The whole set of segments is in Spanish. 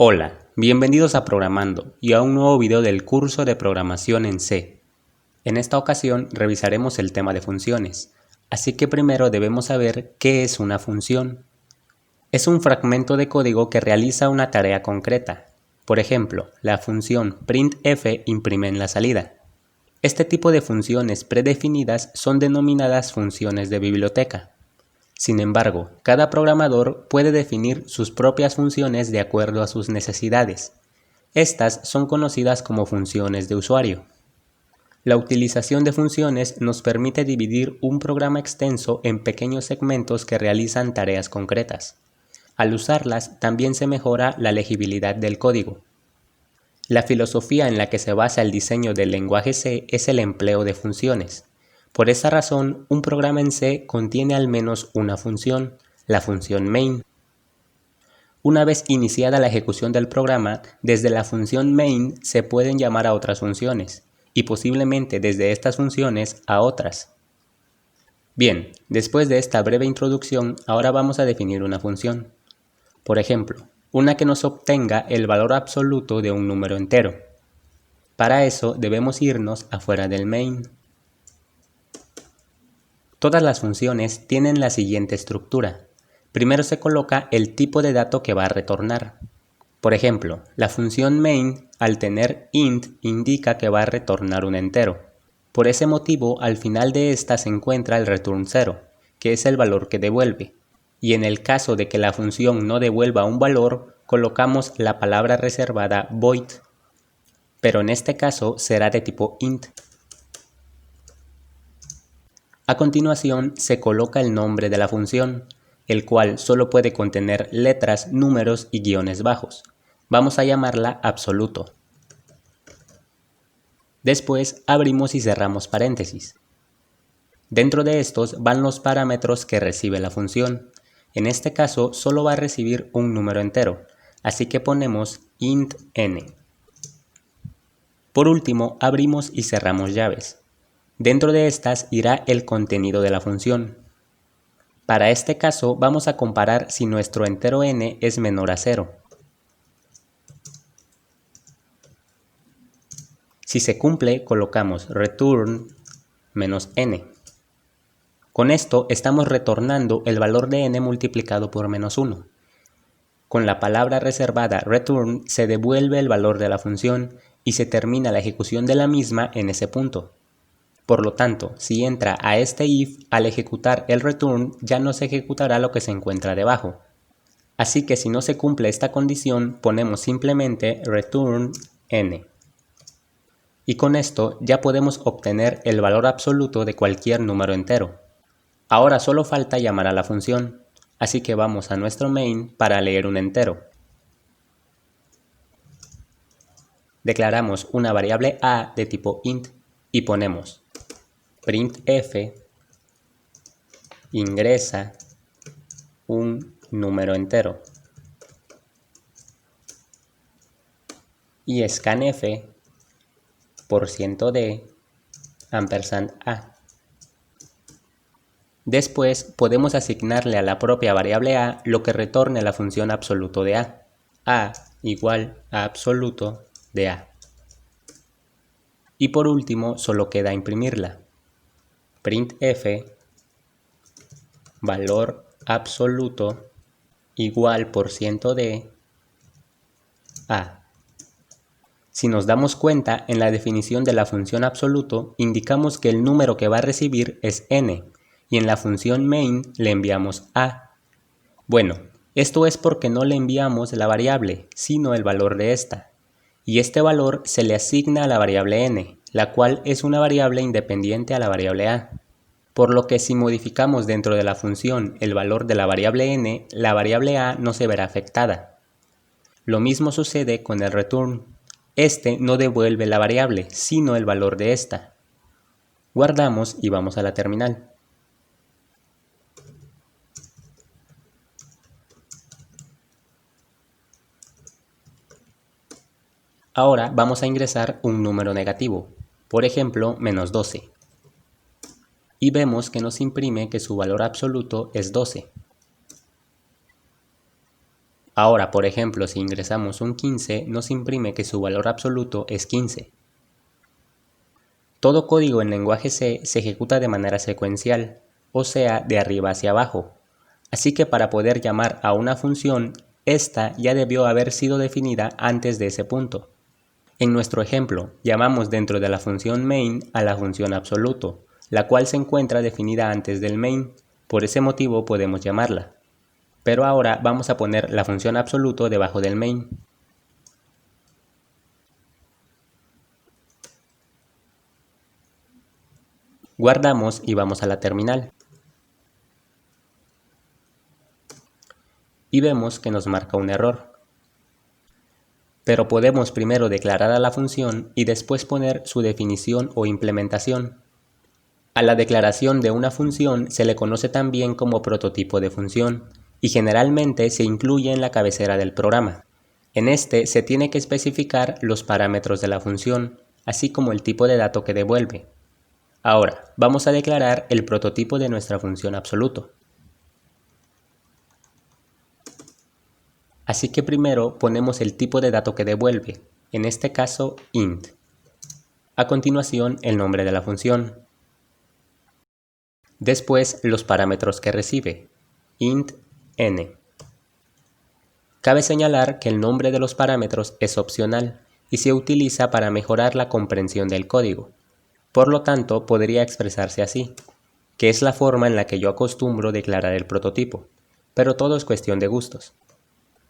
Hola, bienvenidos a Programando y a un nuevo video del curso de programación en C. En esta ocasión revisaremos el tema de funciones, así que primero debemos saber qué es una función. Es un fragmento de código que realiza una tarea concreta. Por ejemplo, la función printf imprime en la salida. Este tipo de funciones predefinidas son denominadas funciones de biblioteca. Sin embargo, cada programador puede definir sus propias funciones de acuerdo a sus necesidades. Estas son conocidas como funciones de usuario. La utilización de funciones nos permite dividir un programa extenso en pequeños segmentos que realizan tareas concretas. Al usarlas, también se mejora la legibilidad del código. La filosofía en la que se basa el diseño del lenguaje C es el empleo de funciones. Por esa razón, un programa en C contiene al menos una función, la función main. Una vez iniciada la ejecución del programa, desde la función main se pueden llamar a otras funciones, y posiblemente desde estas funciones a otras. Bien, después de esta breve introducción, ahora vamos a definir una función. Por ejemplo, una que nos obtenga el valor absoluto de un número entero. Para eso debemos irnos afuera del main. Todas las funciones tienen la siguiente estructura. Primero se coloca el tipo de dato que va a retornar. Por ejemplo, la función main, al tener int, indica que va a retornar un entero. Por ese motivo, al final de esta se encuentra el return 0, que es el valor que devuelve. Y en el caso de que la función no devuelva un valor, colocamos la palabra reservada void. Pero en este caso será de tipo int. A continuación se coloca el nombre de la función, el cual solo puede contener letras, números y guiones bajos. Vamos a llamarla absoluto. Después abrimos y cerramos paréntesis. Dentro de estos van los parámetros que recibe la función. En este caso solo va a recibir un número entero, así que ponemos int n. Por último, abrimos y cerramos llaves. Dentro de estas irá el contenido de la función. Para este caso vamos a comparar si nuestro entero n es menor a 0. Si se cumple, colocamos return -n. Con esto estamos retornando el valor de n multiplicado por -1. Con la palabra reservada return se devuelve el valor de la función y se termina la ejecución de la misma en ese punto. Por lo tanto, si entra a este if, al ejecutar el return ya no se ejecutará lo que se encuentra debajo. Así que si no se cumple esta condición, ponemos simplemente return n. Y con esto ya podemos obtener el valor absoluto de cualquier número entero. Ahora solo falta llamar a la función, así que vamos a nuestro main para leer un entero. Declaramos una variable a de tipo int y ponemos printf ingresa un número entero y scanf %d $a. Después podemos asignarle a la propia variable a lo que retorne la función absoluto de a igual a absoluto de a. Y por último solo queda imprimirla. Printf valor absoluto igual %d a. Si nos damos cuenta, en la definición de la función absoluto indicamos que el número que va a recibir es n y en la función main le enviamos a. Bueno, esto es porque no le enviamos la variable, sino el valor de esta. Y este valor se le asigna a la variable n, la cual es una variable independiente a la variable a. Por lo que si modificamos dentro de la función el valor de la variable n, la variable a no se verá afectada. Lo mismo sucede con el return. Este no devuelve la variable, sino el valor de esta. Guardamos y vamos a la terminal. Ahora vamos a ingresar un número negativo, por ejemplo, -12. Y vemos que nos imprime que su valor absoluto es 12. Ahora, por ejemplo, si ingresamos un 15, nos imprime que su valor absoluto es 15. Todo código en lenguaje C se ejecuta de manera secuencial, o sea, de arriba hacia abajo. Así que para poder llamar a una función, esta ya debió haber sido definida antes de ese punto. En nuestro ejemplo, llamamos dentro de la función main a la función absoluto, la cual se encuentra definida antes del main, por ese motivo podemos llamarla. Pero ahora vamos a poner la función absoluto debajo del main. Guardamos y vamos a la terminal. Y vemos que nos marca un error. Pero podemos primero declarar a la función y después poner su definición o implementación. A la declaración de una función se le conoce también como prototipo de función y generalmente se incluye en la cabecera del programa. En este se tiene que especificar los parámetros de la función, así como el tipo de dato que devuelve. Ahora, vamos a declarar el prototipo de nuestra función absoluto. Así que primero ponemos el tipo de dato que devuelve, en este caso int. A continuación el nombre de la función. Después los parámetros que recibe, int n. Cabe señalar que el nombre de los parámetros es opcional y se utiliza para mejorar la comprensión del código. Por lo tanto, podría expresarse así, que es la forma en la que yo acostumbro declarar el prototipo, pero todo es cuestión de gustos.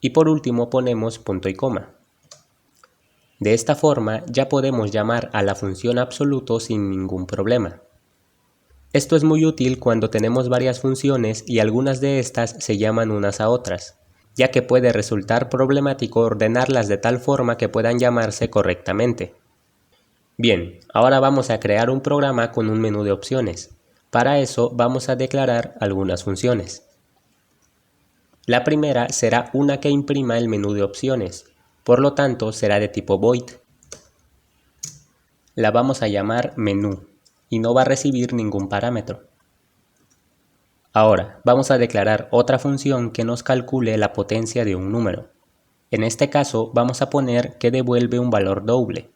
Y por último ponemos punto y coma. De esta forma ya podemos llamar a la función absoluto sin ningún problema. Esto es muy útil cuando tenemos varias funciones y algunas de estas se llaman unas a otras, ya que puede resultar problemático ordenarlas de tal forma que puedan llamarse correctamente. Bien, ahora vamos a crear un programa con un menú de opciones. Para eso vamos a declarar algunas funciones. La primera será una que imprima el menú de opciones, por lo tanto será de tipo void. La vamos a llamar menú y no va a recibir ningún parámetro. Ahora vamos a declarar otra función que nos calcule la potencia de un número. En este caso vamos a poner que devuelve un valor doble.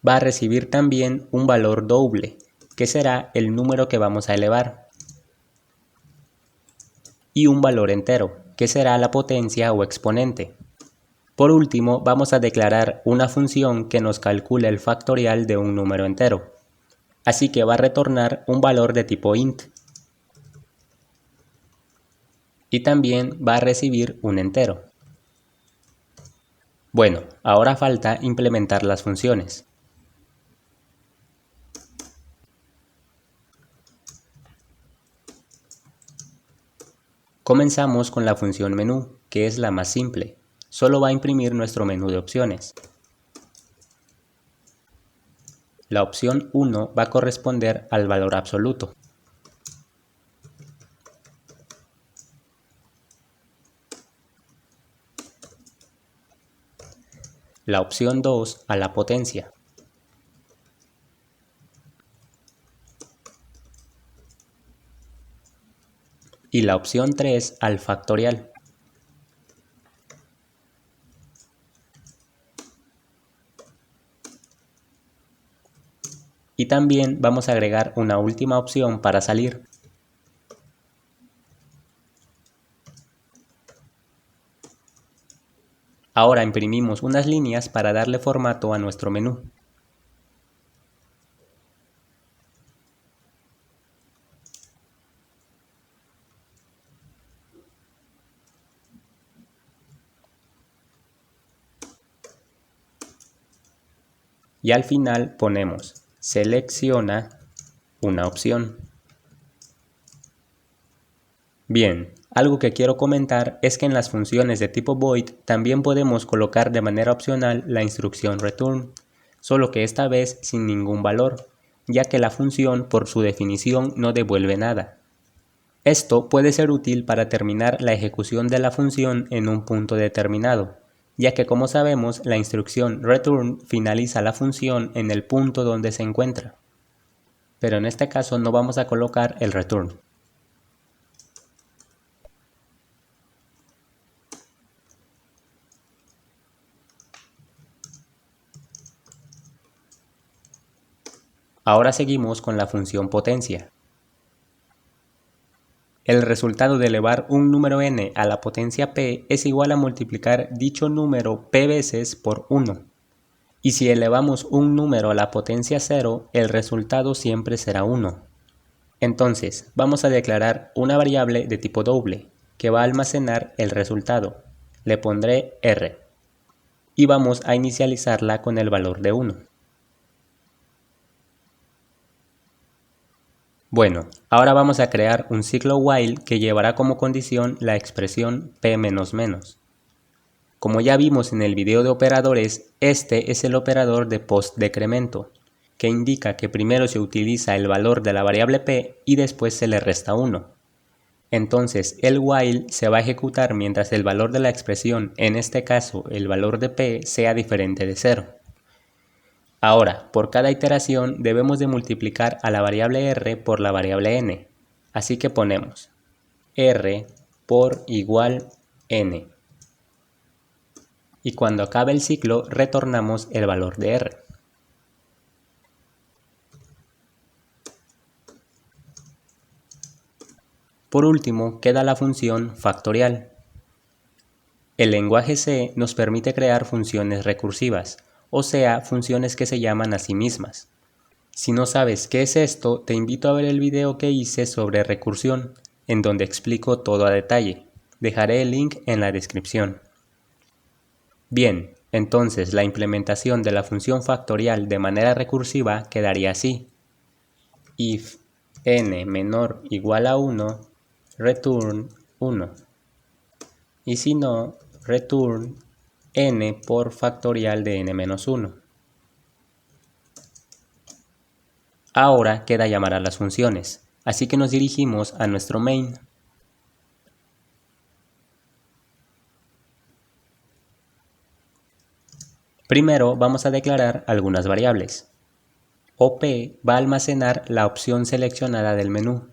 Va a recibir también un valor doble, que será el número que vamos a elevar. Y un valor entero, que será la potencia o exponente. Por último, vamos a declarar una función que nos calcule el factorial de un número entero. Así que va a retornar un valor de tipo int. Y también va a recibir un entero. Bueno, ahora falta implementar las funciones. Comenzamos con la función menú, que es la más simple. Solo va a imprimir nuestro menú de opciones. La opción 1 va a corresponder al valor absoluto. La opción 2 a la potencia. Y la opción 3 al factorial. Y también vamos a agregar una última opción para salir. Ahora imprimimos unas líneas para darle formato a nuestro menú. Y al final ponemos selecciona una opción. Bien, algo que quiero comentar es que en las funciones de tipo void también podemos colocar de manera opcional la instrucción return, solo que esta vez sin ningún valor, ya que la función por su definición no devuelve nada. Esto puede ser útil para terminar la ejecución de la función en un punto determinado, ya que como sabemos la instrucción return finaliza la función en el punto donde se encuentra. Pero en este caso no vamos a colocar el return. Ahora seguimos con la función potencia. El resultado de elevar un número n a la potencia p es igual a multiplicar dicho número p veces por 1. Y si elevamos un número a la potencia 0, el resultado siempre será 1. Entonces, vamos a declarar una variable de tipo doble, que va a almacenar el resultado. Le pondré r. Y vamos a inicializarla con el valor de 1. Bueno, ahora vamos a crear un ciclo while que llevará como condición la expresión p-. Como ya vimos en el video de operadores, este es el operador de post-decremento, que indica que primero se utiliza el valor de la variable p y después se le resta 1. Entonces el while se va a ejecutar mientras el valor de la expresión, en este caso el valor de p, sea diferente de 0. Ahora, por cada iteración debemos de multiplicar a la variable r por la variable n, así que ponemos r por igual n. Y cuando acabe el ciclo retornamos el valor de r. Por último queda la función factorial. El lenguaje C nos permite crear funciones recursivas, o sea, funciones que se llaman a sí mismas. Si no sabes qué es esto, te invito a ver el video que hice sobre recursión, en donde explico todo a detalle. Dejaré el link en la descripción. Bien, entonces la implementación de la función factorial de manera recursiva quedaría así. If n menor igual a 1, return 1. Y si no, return n por factorial de n-1. Ahora queda llamar a las funciones, así que nos dirigimos a nuestro main. Primero vamos a declarar algunas variables. OP va a almacenar la opción seleccionada del menú.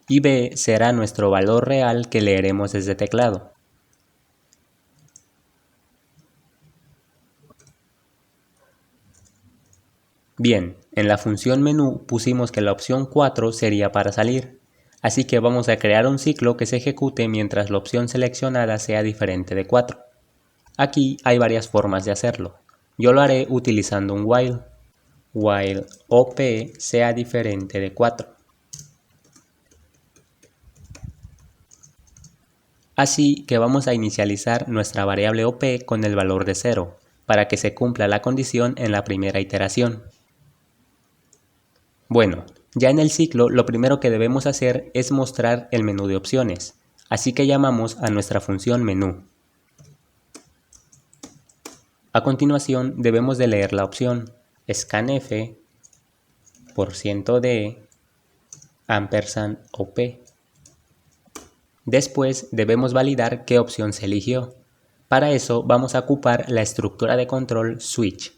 Y B será nuestro valor real que leeremos desde teclado. Bien, en la función menú pusimos que la opción 4 sería para salir, así que vamos a crear un ciclo que se ejecute mientras la opción seleccionada sea diferente de 4. Aquí hay varias formas de hacerlo. Yo lo haré utilizando un while OP sea diferente de 4. Así que vamos a inicializar nuestra variable OP con el valor de 0, para que se cumpla la condición en la primera iteración. Bueno, ya en el ciclo lo primero que debemos hacer es mostrar el menú de opciones, así que llamamos a nuestra función menú. A continuación debemos de leer la opción scanf %d ampersand op. Después debemos validar qué opción se eligió. Para eso vamos a ocupar la estructura de control switch.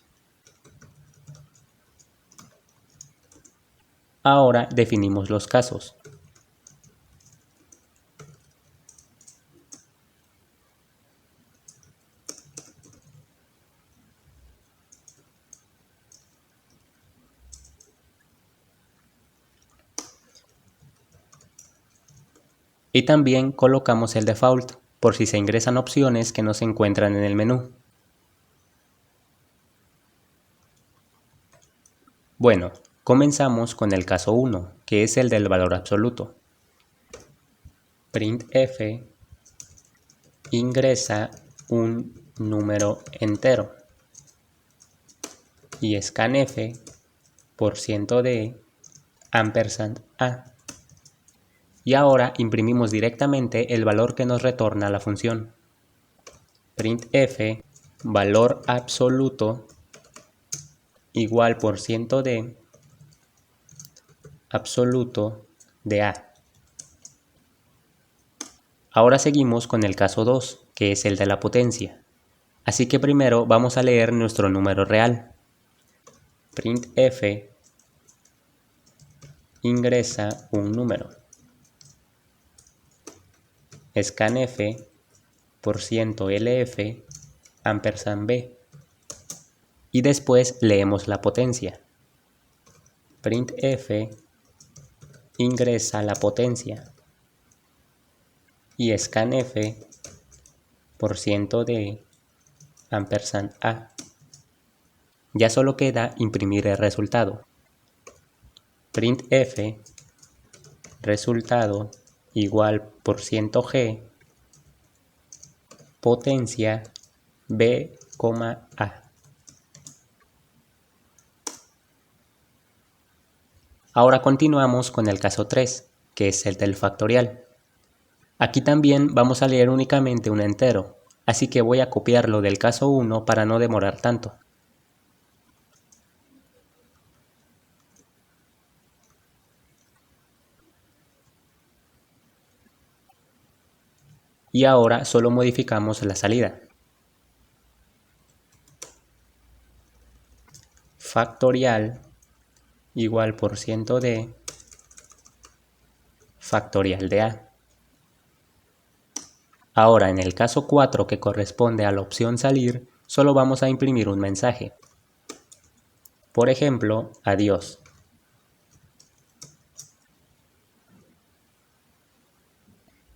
Ahora definimos los casos. Y también colocamos el default, por si se ingresan opciones que no se encuentran en el menú. Bueno, comenzamos con el caso 1, que es el del valor absoluto. Printf ingresa un número entero y scanf %d ampersand a. Y ahora imprimimos directamente el valor que nos retorna la función. Printf valor absoluto igual %d absoluto de a. Ahora seguimos con el caso 2, que es el de la potencia. Así que primero vamos a leer nuestro número real. Printf ingresa un número. Scanf %lf ampersand b. y después leemos la potencia. Printf ingresa la potencia y scanf %d &a. Ya solo queda imprimir el resultado. Printf resultado igual %g potencia b, a. Ahora continuamos con el caso 3, que es el del factorial. Aquí también vamos a leer únicamente un entero, así que voy a copiarlo del caso 1 para no demorar tanto. Y ahora solo modificamos la salida. Factorial igual %d factorial de a. Ahora en el caso 4, que corresponde a la opción salir, solo vamos a imprimir un mensaje. Por ejemplo, adiós.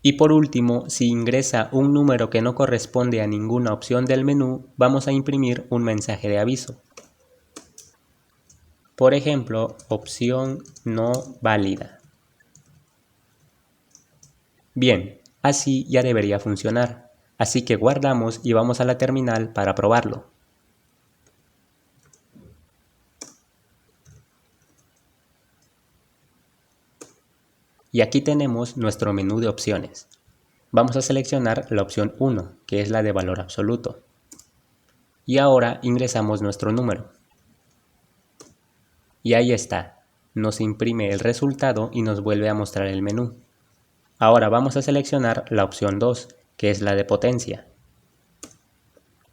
Y por último, si ingresa un número que no corresponde a ninguna opción del menú, vamos a imprimir un mensaje de aviso. Por ejemplo, opción no válida. Bien, así ya debería funcionar, así que guardamos y vamos a la terminal para probarlo. Y aquí tenemos nuestro menú de opciones. Vamos a seleccionar la opción 1, que es la de valor absoluto. Y ahora ingresamos nuestro número. Y ahí está, nos imprime el resultado y nos vuelve a mostrar el menú. Ahora vamos a seleccionar la opción 2, que es la de potencia.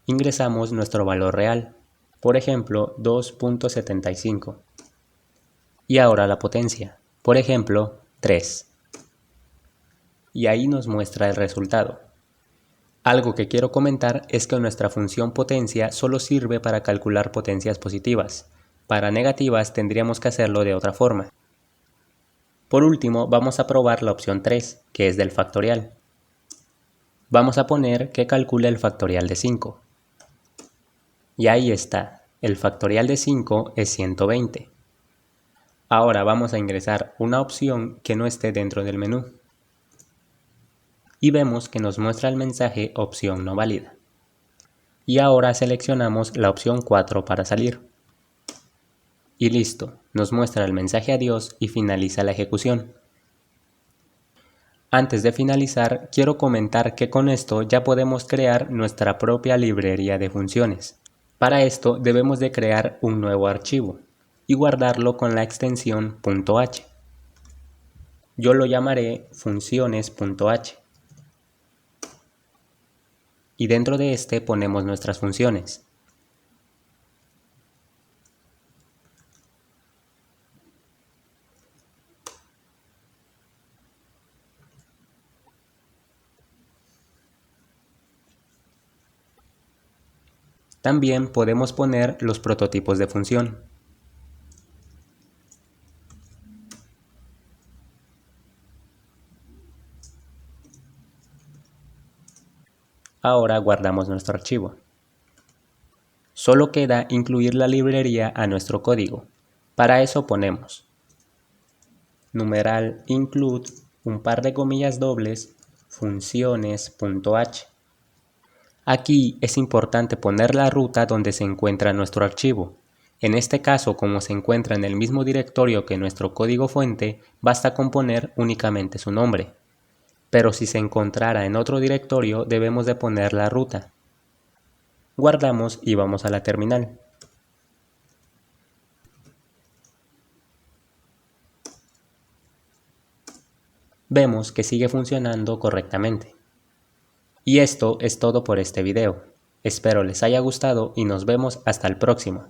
Ingresamos nuestro valor real, por ejemplo 2.75. Y ahora la potencia, por ejemplo 3. Y ahí nos muestra el resultado. Algo que quiero comentar es que nuestra función potencia solo sirve para calcular potencias positivas. Para negativas tendríamos que hacerlo de otra forma. Por último, vamos a probar la opción 3, que es del factorial. Vamos a poner que calcule el factorial de 5. Y ahí está, el factorial de 5 es 120. Ahora vamos a ingresar una opción que no esté dentro del menú. Y vemos que nos muestra el mensaje opción no válida. Y ahora seleccionamos la opción 4 para salir. Y listo, nos muestra el mensaje adiós y finaliza la ejecución. Antes de finalizar, quiero comentar que con esto ya podemos crear nuestra propia librería de funciones. Para esto debemos de crear un nuevo archivo y guardarlo con la extensión .h. Yo lo llamaré funciones.h. Y dentro de este ponemos nuestras funciones. También podemos poner los prototipos de función. Ahora guardamos nuestro archivo. Solo queda incluir la librería a nuestro código. Para eso ponemos numeral include un par de comillas dobles funciones.h. Aquí es importante poner la ruta donde se encuentra nuestro archivo. En este caso, como se encuentra en el mismo directorio que nuestro código fuente, basta con poner únicamente su nombre. Pero si se encontrara en otro directorio, debemos de poner la ruta. Guardamos y vamos a la terminal. Vemos que sigue funcionando correctamente. Y esto es todo por este video. Espero les haya gustado y nos vemos hasta el próximo.